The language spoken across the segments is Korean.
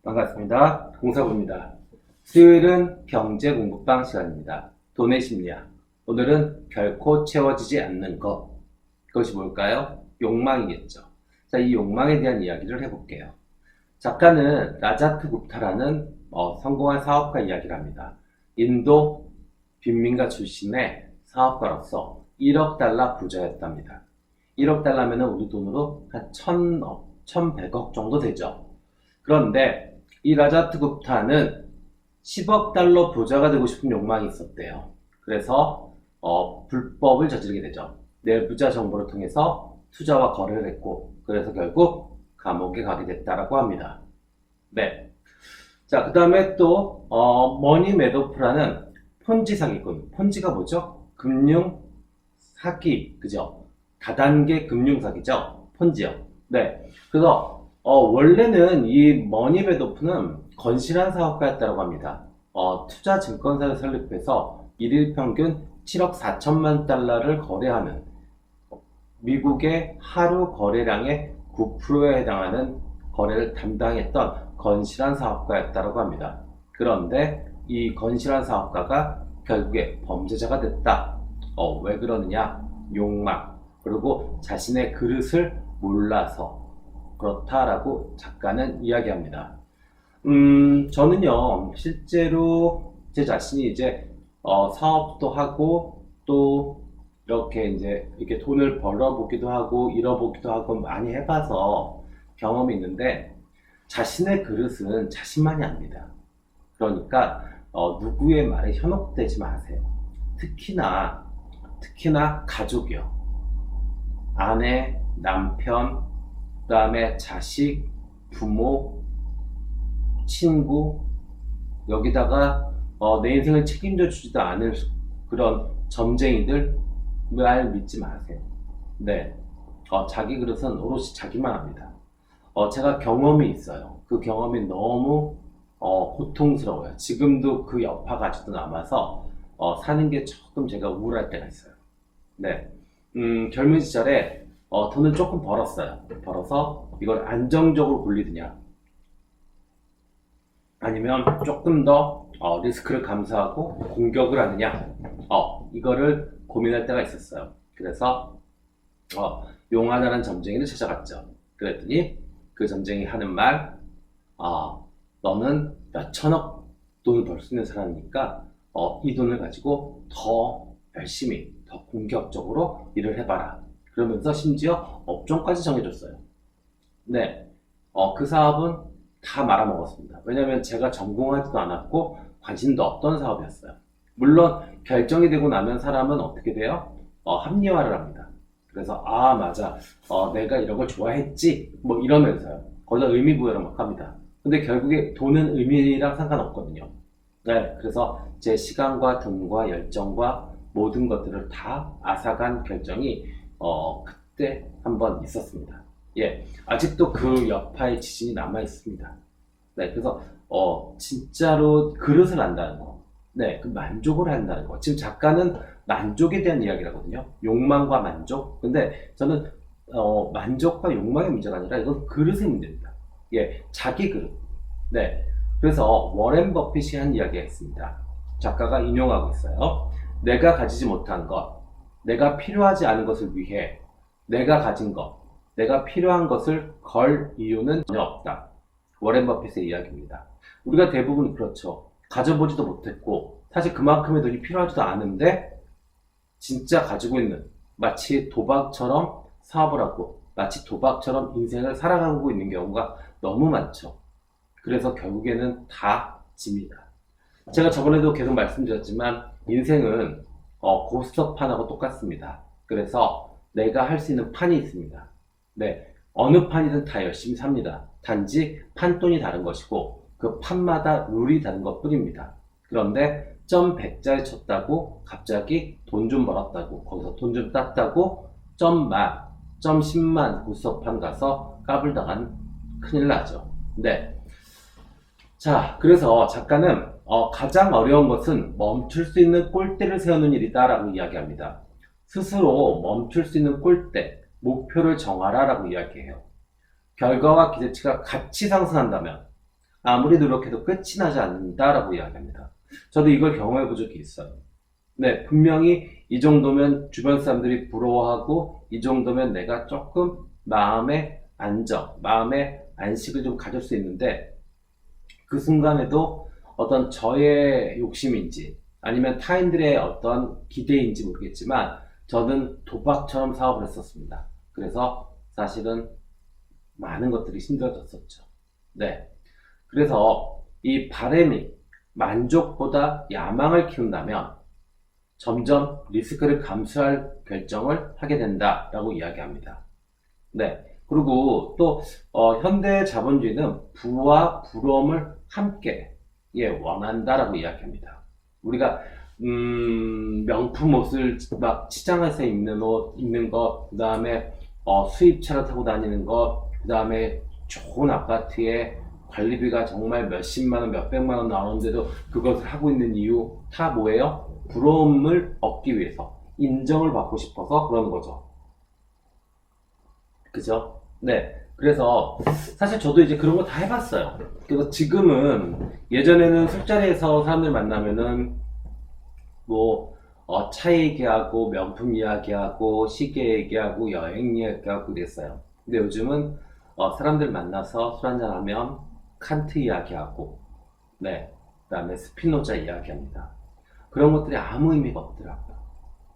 반갑습니다. 공사부입니다. 수요일은 경제 공부방 시간입니다. 돈의 심리학. 오늘은 결코 채워지지 않는 것. 그것이 뭘까요? 욕망이겠죠. 자, 이 욕망에 대한 이야기를 해볼게요. 작가는 라자트 굽타라는 성공한 사업가 이야기를 합니다. 인도 빈민가 출신의 사업가로서 1억 달러 부자였답니다. 1억 달러면 우리 돈으로 한 1,100억 정도 되죠. 그런데 이 라자트 굽타는 10억 달러 부자가 되고 싶은 욕망이 있었대요. 그래서 불법을 저지르게 되죠. 내부자 정보를 통해서 투자와 거래를 했고, 그래서 결국 감옥에 가게 됐다라고 합니다. 네. 자, 그 다음에 또 머니 매도프라는 폰지 사기꾼. 폰지가 뭐죠? 금융 사기, 그죠? 다단계 금융 사기죠? 폰지요. 네. 그래서 원래는 이 머니 매도프는 건실한 사업가였다고 합니다. 투자 증권사를 설립해서 일일 평균 7억 4천만 달러를 거래하는 미국의 하루 거래량의 9%에 해당하는 거래를 담당했던 건실한 사업가였다고 합니다. 그런데 이 건실한 사업가가 결국에 범죄자가 됐다. 왜 그러느냐? 욕망, 그리고 자신의 그릇을 몰라서 그렇다라고 작가는 이야기합니다. 저는요, 실제로 제 자신이 이제 사업도 하고 또 이렇게 돈을 벌어보기도 하고 잃어보기도 하고 많이 해봐서 경험이 있는데, 자신의 그릇은 자신만이 압니다. 그러니까 누구의 말에 현혹되지 마세요. 특히나 가족이요. 아내, 남편, 그 다음에 자식, 부모, 친구, 여기다가 내 인생을 책임져 주지도 않을 그런 점쟁이들 말 믿지 마세요. 네. 자기 그릇은 오롯이 자기만 합니다. 제가 경험이 있어요. 그 경험이 너무 고통스러워요. 지금도 그 여파가 아직도 남아서 사는 게 조금 제가 우울할 때가 있어요. 네. 젊은 시절에 돈을 조금 벌었어요. 벌어서 이걸 안정적으로 굴리느냐, 아니면 조금 더 리스크를 감수하고 공격을 하느냐, 이거를 고민할 때가 있었어요. 그래서 용하다는 점쟁이를 찾아갔죠. 그랬더니 그 점쟁이 하는 말, 너는 몇 천억 돈을 벌 수 있는 사람이니까 이 돈을 가지고 더 열심히, 더 공격적으로 일을 해봐라. 그러면서 심지어 업종까지 정해줬어요. 네, 그 사업은 다 말아먹었습니다. 왜냐하면 제가 전공하지도 않았고 관심도 없던 사업이었어요. 물론 결정이 되고 나면 사람은 어떻게 돼요? 합리화를 합니다. 그래서 맞아, 내가 이런 걸 좋아했지, 뭐 이러면서요. 거기다 의미부여를 막 합니다. 근데 결국에 돈은 의미랑 상관없거든요. 네, 그래서 제 시간과 돈과 열정과 모든 것들을 다 앗아간 결정이 그때 한번 있었습니다. 예, 아직도 그 여파의 지진이 남아 있습니다. 네, 그래서 진짜로 그릇을 안다는 거, 네, 그 만족을 한다는 거. 지금 작가는 만족에 대한 이야기를 하거든요. 욕망과 만족. 근데 저는 만족과 욕망의 문제가 아니라 이건 그릇의 문제입니다. 예, 자기 그릇. 네, 그래서 워렌 버핏이 한 이야기가 있습니다. 작가가 인용하고 있어요. 내가 가지지 못한 것, 내가 필요하지 않은 것을 위해 내가 가진 것, 내가 필요한 것을 걸 이유는 전혀 없다. 워렌 버핏의 이야기입니다. 우리가 대부분 그렇죠. 가져보지도 못했고 사실 그만큼의 돈이 필요하지도 않은데 진짜 가지고 있는, 마치 도박처럼 사업을 하고 마치 도박처럼 인생을 살아가고 있는 경우가 너무 많죠. 그래서 결국에는 다 집니다. 제가 저번에도 계속 말씀드렸지만 인생은 고스톱판하고 똑같습니다. 그래서 내가 할 수 있는 판이 있습니다. 네, 어느 판이든 다 열심히 삽니다. 단지 판돈이 다른 것이고 그 판마다 룰이 다른 것 뿐입니다. 그런데 점 100자에 쳤다고 갑자기 돈 좀 벌었다고, 거기서 돈 좀 땄다고 점 10만 고스톱판 가서 까불다간 큰일 나죠. 네. 자, 그래서 작가는 가장 어려운 것은 멈출 수 있는 꼴대를 세우는 일이다 라고 이야기합니다. 스스로 멈출 수 있는 꼴대, 목표를 정하라 라고 이야기해요. 결과와 기대치가 같이 상승한다면 아무리 노력해도 끝이 나지 않는다라고 이야기합니다. 저도 이걸 경험해 본 적이 있어요. 네, 분명히 이 정도면 주변 사람들이 부러워하고 이 정도면 내가 조금 마음의 안정, 마음의 안식을 좀 가질 수 있는데 그 순간에도 어떤 저의 욕심인지 아니면 타인들의 어떤 기대인지 모르겠지만 저는 도박처럼 사업을 했었습니다. 그래서 사실은 많은 것들이 힘들어졌었죠. 네. 그래서 이 바램이 만족보다 야망을 키운다면 점점 리스크를 감수할 결정을 하게 된다라고 이야기합니다. 네. 그리고 또 현대 자본주의는 부와 부러움을 함께 원한다라고 이야기합니다. 우리가 명품 옷을 막 시장에서 입는 옷 입는 것, 그 다음에 수입차를 타고 다니는 것, 그 다음에 좋은 아파트에 관리비가 정말 몇십만 원, 몇백만 원 나오는데도 그것을 하고 있는 이유 다 뭐예요? 부러움을 얻기 위해서, 인정을 받고 싶어서 그러는 거죠. 그죠? 네. 그래서 사실 저도 이제 그런 거 다 해봤어요. 그래서 지금은 예전에는 술자리에서 사람들 만나면은 뭐 차 얘기하고 명품 이야기하고 시계 얘기하고 여행 이야기하고 그랬어요. 근데 요즘은 사람들 만나서 술 한잔하면 칸트 이야기하고 네, 그다음에 스피노자 이야기합니다. 그런 것들이 아무 의미가 없더라고요.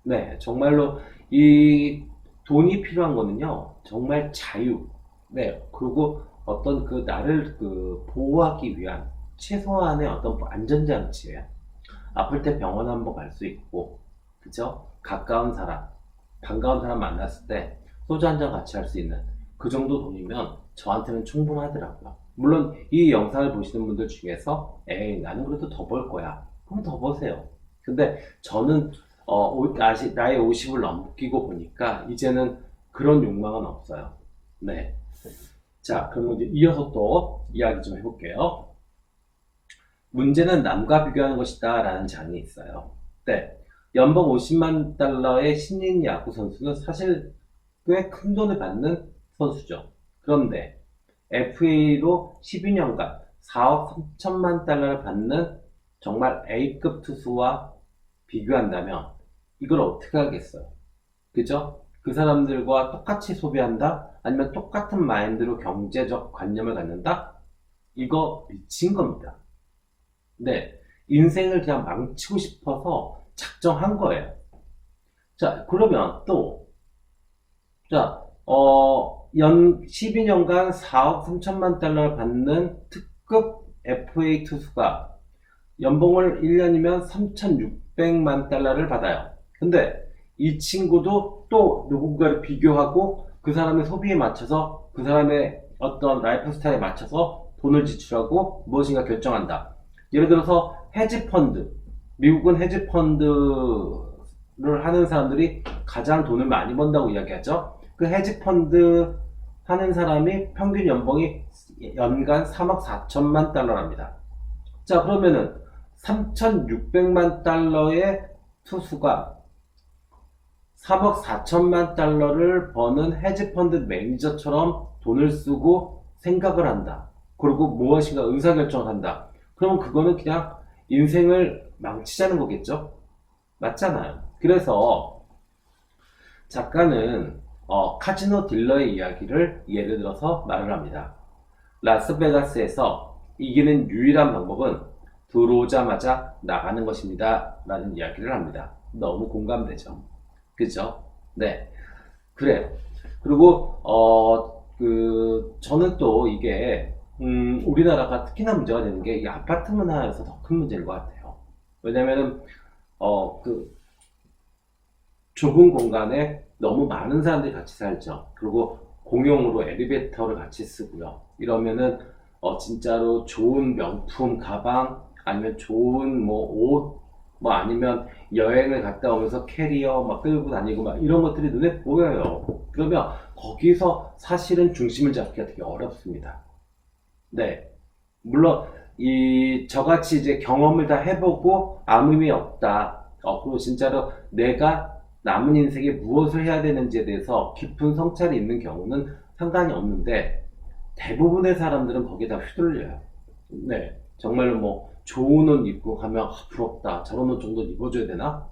네, 정말로 이 돈이 필요한 거는요, 정말 자유. 네, 그리고 어떤 그 나를 그 보호하기 위한 최소한의 어떤 안전장치예요. 아플 때 병원 한번 갈 수 있고, 그죠? 가까운 사람, 반가운 사람 만났을 때 소주 한 잔 같이 할 수 있는 그 정도 돈이면 저한테는 충분하더라고요. 물론 이 영상을 보시는 분들 중에서 에이, 나는 그래도 더 벌 거야. 그럼 더 버세요. 근데 저는 나의 50을 넘기고 보니까 이제는 그런 욕망은 없어요. 네. 자, 그럼 이제 이어서 또 이야기 좀 해볼게요. 문제는 남과 비교하는 것이다 라는 장이 있어요. 네. 연봉 50만 달러의 신인 야구 선수는 사실 꽤 큰 돈을 받는 선수죠. 그런데 FA로 12년간 4억 3천만 달러를 받는 정말 A급 투수와 비교한다면 이걸 어떻게 하겠어요? 그죠? 그 사람들과 똑같이 소비한다? 아니면 똑같은 마인드로 경제적 관념을 갖는다? 이거 미친 겁니다. 네. 인생을 그냥 망치고 싶어서 작정한 거예요. 자, 그러면 또, 자, 12년간 4억 3천만 달러를 받는 특급 FA 투수가 연봉을 1년이면 3,600만 달러를 받아요. 근데 이 친구도 또 누군가를 비교하고 그 사람의 소비에 맞춰서 그 사람의 어떤 라이프 스타일에 맞춰서 돈을 지출하고 무엇인가 결정한다. 예를 들어서 헤지펀드. 미국은 헤지펀드를 하는 사람들이 가장 돈을 많이 번다고 이야기하죠. 그 헤지펀드 하는 사람이 평균 연봉이 연간 3억 4천만 달러랍니다. 자, 그러면은 3,600만 달러의 투수가 3억 4천만 달러를 버는 헤지펀드 매니저처럼 돈을 쓰고 생각을 한다. 그리고 무엇인가 의사결정을 한다. 그러면 그거는 그냥 인생을 망치자는 거겠죠? 맞잖아요. 그래서 작가는 카지노 딜러의 이야기를 예를 들어서 말을 합니다. 라스베가스에서 이기는 유일한 방법은 들어오자마자 나가는 것입니다. 라는 이야기를 합니다. 너무 공감되죠? 그죠? 네. 그래요. 그리고, 저는 또 이게, 우리나라가 특히나 문제가 되는 게 이 아파트 문화에서 더 큰 문제인 것 같아요. 왜냐면은, 좁은 공간에 너무 많은 사람들이 같이 살죠. 그리고 공용으로 엘리베이터를 같이 쓰고요. 이러면은 진짜로 좋은 명품 가방 아니면 좋은 뭐 옷, 뭐 아니면 여행을 갔다 오면서 캐리어 막 끌고 다니고 막 이런 것들이 눈에 보여요. 그러면 거기서 사실은 중심을 잡기가 되게 어렵습니다. 네. 물론 저같이 이제 경험을 다 해보고 아무 의미 없다. 그리고 진짜로 내가 남은 인생에 무엇을 해야 되는지에 대해서 깊은 성찰이 있는 경우는 상관이 없는데 대부분의 사람들은 거기에 다 휘둘려요. 네, 정말로 뭐 좋은 옷 입고 가면 부럽다. 저런 옷 정도 입어줘야 되나?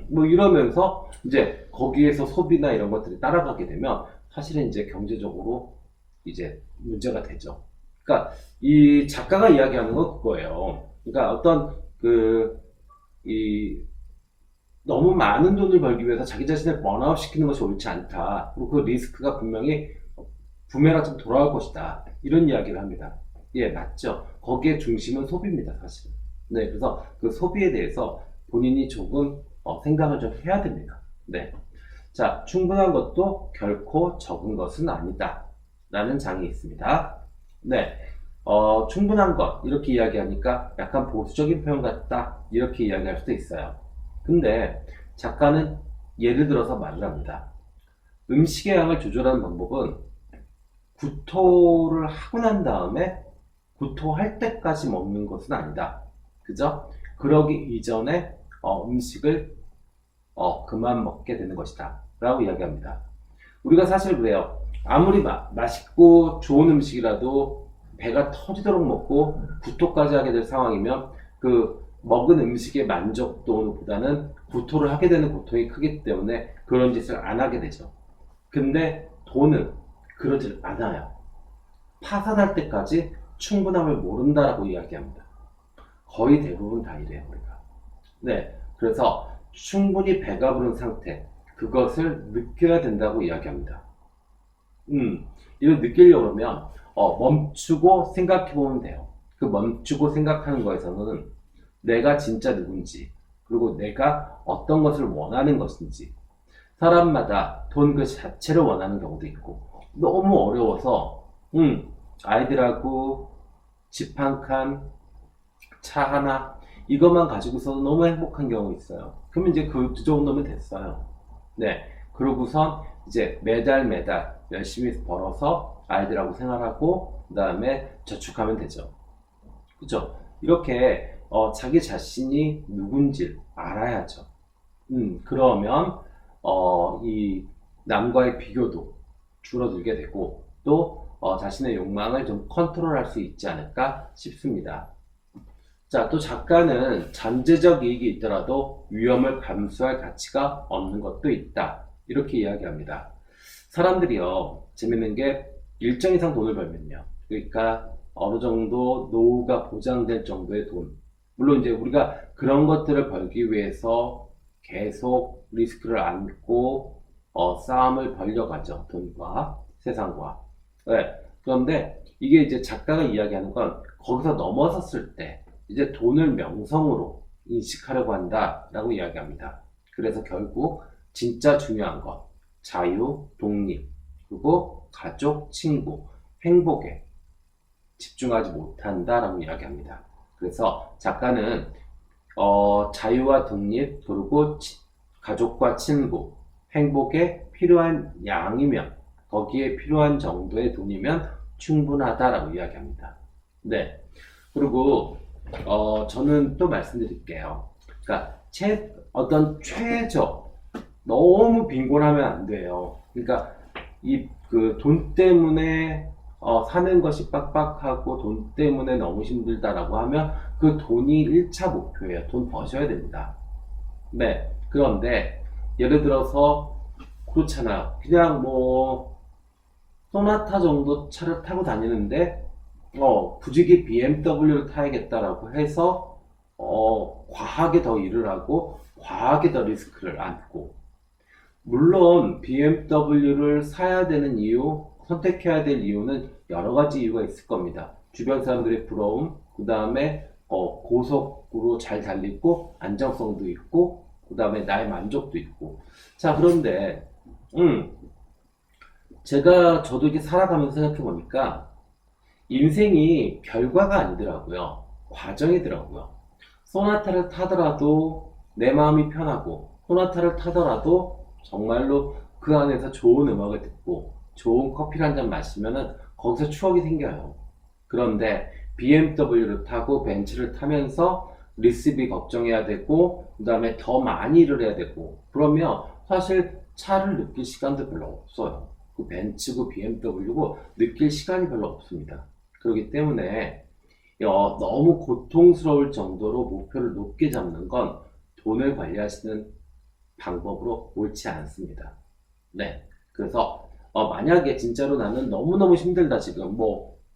뭐 이러면서 이제 거기에서 소비나 이런 것들이 따라가게 되면 사실은 이제 경제적으로 이제 문제가 되죠. 그러니까 이 작가가 이야기하는 건 그거예요. 그러니까 어떤 이 너무 많은 돈을 벌기 위해서 자기 자신을 번아웃 시키는 것이 옳지 않다. 그리고 그 리스크가 분명히 부메랑처럼 돌아올 것이다. 이런 이야기를 합니다. 예, 맞죠. 거기에 중심은 소비입니다, 사실은. 네, 그래서 그 소비에 대해서 본인이 조금 생각을 좀 해야 됩니다. 네. 자, 충분한 것도 결코 적은 것은 아니다. 라는 장이 있습니다. 네. 충분한 것, 이렇게 이야기하니까 약간 보수적인 표현 같다. 이렇게 이야기할 수도 있어요. 근데 작가는 예를 들어서 말을 합니다. 음식의 양을 조절하는 방법은 구토를 하고 난 다음에 구토할 때까지 먹는 것은 아니다. 그죠? 그러기 이전에 음식을 그만 먹게 되는 것이다. 라고 이야기합니다. 우리가 사실 그래요. 아무리 맛있고 좋은 음식이라도 배가 터지도록 먹고 구토까지 하게 될 상황이면 그 먹은 음식의 만족도보다는 구토를 하게 되는 고통이 크기 때문에 그런 짓을 안 하게 되죠. 근데 돈은 그러질 않아요. 파산할 때까지 충분함을 모른다라고 이야기합니다. 거의 대부분 다 이래요, 우리가. 네. 그래서 충분히 배가 부른 상태, 그것을 느껴야 된다고 이야기합니다. 이걸 느끼려고 그러면, 멈추고 생각해보면 돼요. 그 멈추고 생각하는 거에서는 내가 진짜 누군지, 그리고 내가 어떤 것을 원하는 것인지, 사람마다 돈 그 자체를 원하는 경우도 있고, 너무 어려워서, 아이들하고 집 한 칸, 차 하나, 이것만 가지고서는 너무 행복한 경우 있어요. 그러면 이제 그 정도면 됐어요. 네. 그러고선 이제 매달 열심히 벌어서 아이들하고 생활하고, 그 다음에 저축하면 되죠. 그죠? 이렇게, 자기 자신이 누군지 알아야죠. 그러면, 이 남과의 비교도 줄어들게 되고, 또, 자신의 욕망을 좀 컨트롤할 수 있지 않을까 싶습니다. 자, 또 작가는 잠재적 이익이 있더라도 위험을 감수할 가치가 없는 것도 있다. 이렇게 이야기합니다. 사람들이요, 재밌는 게 일정 이상 돈을 벌면요. 그러니까 어느 정도 노후가 보장될 정도의 돈. 물론 이제 우리가 그런 것들을 벌기 위해서 계속 리스크를 안고 싸움을 벌려가죠. 돈과 세상과. 네. 그런데 이게 이제 작가가 이야기하는 건 거기서 넘어섰을 때 이제 돈을 명성으로 인식하려고 한다라고 이야기합니다. 그래서 결국 진짜 중요한 것, 자유, 독립, 그리고 가족, 친구, 행복에 집중하지 못한다라고 이야기합니다. 그래서 작가는 자유와 독립, 그리고 가족과 친구, 행복에 필요한 양이면, 거기에 필요한 정도의 돈이면 충분하다라고 이야기합니다. 네. 그리고 저는 또 말씀드릴게요. 그러니까 어떤 최저, 너무 빈곤하면 안 돼요. 그러니까 그 돈 때문에 사는 것이 빡빡하고 돈 때문에 너무 힘들다라고 하면 그 돈이 1차 목표예요. 돈 버셔야 됩니다. 네. 그런데 예를 들어서 그렇잖아요. 그냥 뭐 소나타 정도 차를 타고 다니는데 부지기 BMW를 타야겠다라고 해서 과하게 더 일을 하고 과하게 더 리스크를 안고, 물론 BMW를 사야 되는 이유, 선택해야 될 이유는 여러 가지 이유가 있을 겁니다. 주변 사람들의 부러움, 그 다음에 고속으로 잘 달리고 안정성도 있고, 그 다음에 나의 만족도 있고. 자, 그런데 저도 이렇게 살아가면서 생각해 보니까 인생이 결과가 아니더라고요. 과정이더라고요. 소나타를 타더라도 내 마음이 편하고, 소나타를 타더라도 정말로 그 안에서 좋은 음악을 듣고 좋은 커피를 한 잔 마시면은 거기서 추억이 생겨요. 그런데 BMW를 타고 벤츠를 타면서 리스비 걱정해야 되고, 그 다음에 더 많이 일을 해야 되고, 그러면 사실 차를 느낄 시간도 별로 없어요. 그 벤츠고 BMW고 느낄 시간이 별로 없습니다. 그렇기 때문에 너무 고통스러울 정도로 목표를 높게 잡는 건 돈을 관리하시는 방법으로 옳지 않습니다. 네. 그래서 만약에 진짜로 나는 너무너무 힘들다 지금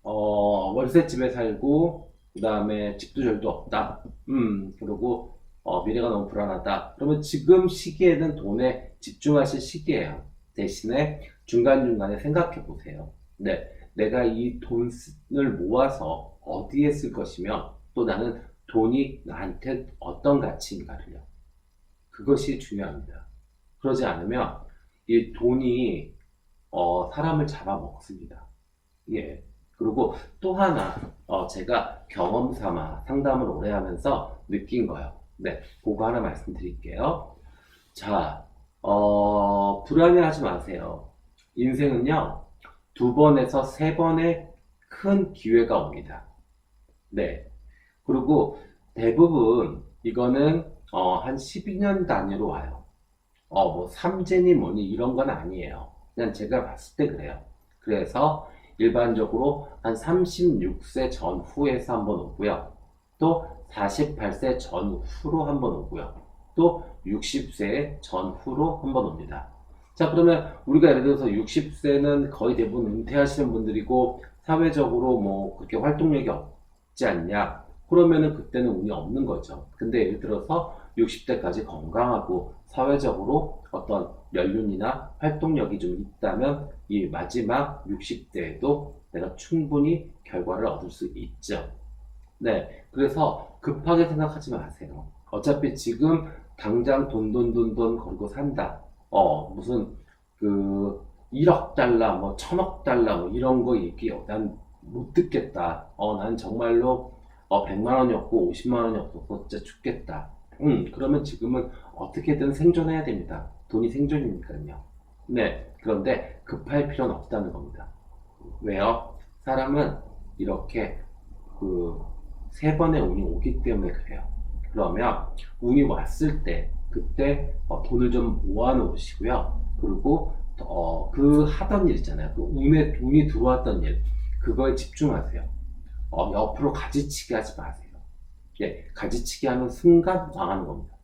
월세집에 살고 그 다음에 집도 절도 없다. 그리고 미래가 너무 불안하다. 그러면 지금 시기에는 돈에 집중하실 시기예요. 대신에 중간중간에 생각해 보세요. 네. 내가 이 돈을 모아서 어디에 쓸 것이며 또 나는 돈이 나한테 어떤 가치인가를요. 그것이 중요합니다. 그러지 않으면 이 돈이 사람을 잡아먹습니다. 예. 그리고 또 하나 제가 경험 삼아 상담을 오래 하면서 느낀 거요. 네, 그거 하나 말씀드릴게요. 자, 불안해하지 마세요. 인생은요, 두 번에서 세 번의 큰 기회가 옵니다. 네. 그리고 대부분 이거는 한 12년 단위로 와요. 뭐 삼재니 뭐니 이런 건 아니에요. 그냥 제가 봤을 때 그래요. 그래서 일반적으로 한 36세 전후에서 한번 오고요. 또 48세 전후로 한번 오고요. 또 60세 전후로 한번 옵니다. 자, 그러면 우리가 예를 들어서 60세는 거의 대부분 은퇴하시는 분들이고 사회적으로 뭐 그렇게 활동력이 없지 않냐? 그러면은 그때는 운이 없는 거죠. 근데 예를 들어서 60대까지 건강하고 사회적으로 어떤 연륜이나 활동력이 좀 있다면 이 마지막 60대에도 내가 충분히 결과를 얻을 수 있죠. 네. 그래서 급하게 생각하지 마세요. 어차피 지금 당장 돈 걸고 산다. 무슨 그 1억 달러, 뭐 1000억 달러 뭐 이런 거 얘기 난 못 듣겠다. 난 정말로 100만 원이 없고 50만 원이 없어서 진짜 죽겠다. 그러면 지금은 어떻게든 생존해야 됩니다. 돈이 생존이니까요. 네. 그런데 급할 필요는 없다는 겁니다. 왜요? 사람은 이렇게 그 세 번의 운이 오기 때문에 그래요. 그러면 운이 왔을 때 그때 돈을 좀 모아 놓으시고요. 그리고 그 하던 일 있잖아요. 그 운이 들어왔던 일 그거에 집중하세요. 옆으로 가지치기 하지 마세요. 예, 가지치기 하는 순간 망하는 겁니다.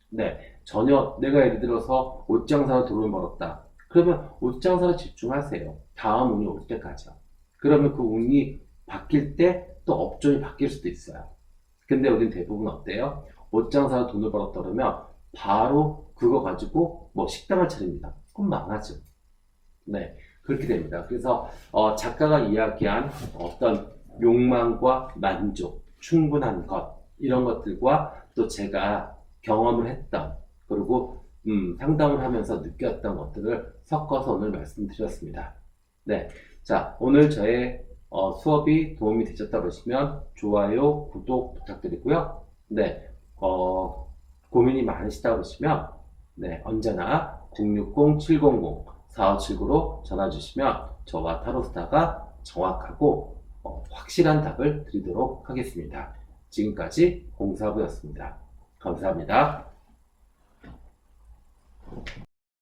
네, 전혀 내가 예를 들어서 옷장사로 돈을 벌었다. 그러면 옷장사로 집중하세요. 다음 운이 올 때까지요. 그러면 그 운이 바뀔 때 또 업종이 바뀔 수도 있어요. 근데 우린 대부분 어때요? 옷장사로 돈을 벌었다 그러면 바로 그거 가지고 뭐 식당을 차립니다. 그럼 망하죠. 네, 그렇게 됩니다. 그래서 작가가 이야기한 어떤 욕망과 만족, 충분한 것 이런 것들과 또 제가 경험을 했던 그리고 상담을 하면서 느꼈던 것들을 섞어서 오늘 말씀드렸습니다. 네, 자 오늘 저의 수업이 도움이 되셨다 보시면 좋아요, 구독 부탁드리고요. 네, 고민이 많으시다 보시면 네, 언제나 060-700-4579로 전화 주시면 저와 타로스타가 정확하고 확실한 답을 드리도록 하겠습니다. 지금까지 공사부였습니다. 감사합니다.